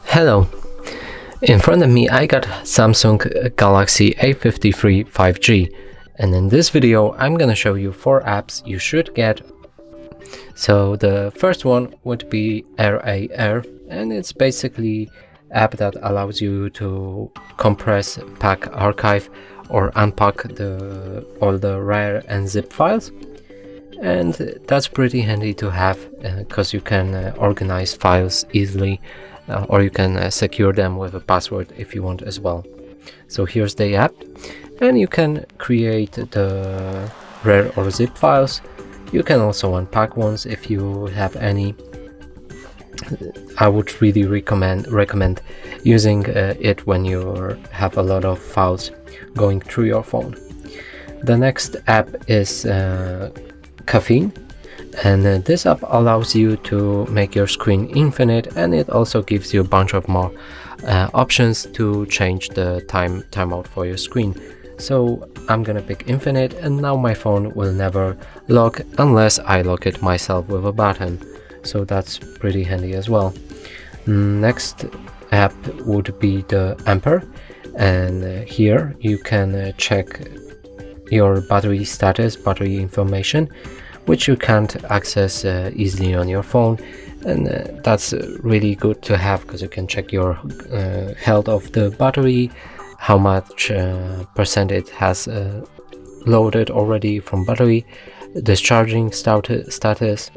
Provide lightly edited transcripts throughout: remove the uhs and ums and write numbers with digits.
Hello, in front of me I got Samsung Galaxy A53 5G, and in this video I'm gonna show you 4 apps you should get. So the first one would be RAR, and it's basically app that allows you to compress, pack, archive or unpack all the RAR and zip files. And that's pretty handy to have because you can organize files easily, or you can secure them with a password if you want as well. So here's the app, and you can create the RAR or zip files. You can also unpack ones if you have any. I would really recommend using it when you have a lot of files going through your phone. The next app is Caffeine, and this app allows you to make your screen infinite, and it also gives you a bunch of more options to change the timeout for your screen. So I'm gonna pick infinite, and now my phone will never lock unless I lock it myself with a button, so that's pretty handy as well. Next app would be the Ampere, and here you can check your battery status, battery information, which you can't access easily on your phone, and that's really good to have because you can check your health of the battery, how much percent it has loaded already from battery, discharging status,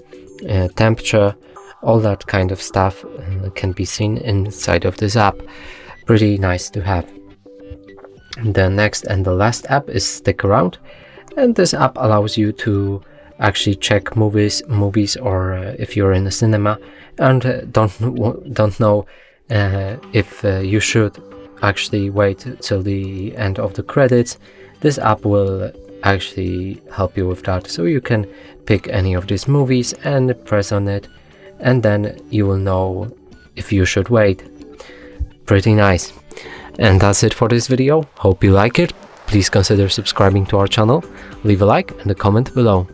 temperature, all that kind of stuff can be seen inside of this app. Pretty nice to have. The next and the last app is Stick Around, and this app allows you to actually check movies, or if you're in a cinema and don't know if you should actually wait till the end of the credits, this app will actually help you with that. So you can pick any of these movies and press on it, and then you will know if you should wait. Pretty nice. And that's it for this video. Hope you like it. Please consider subscribing to our channel, leave a like and a comment below.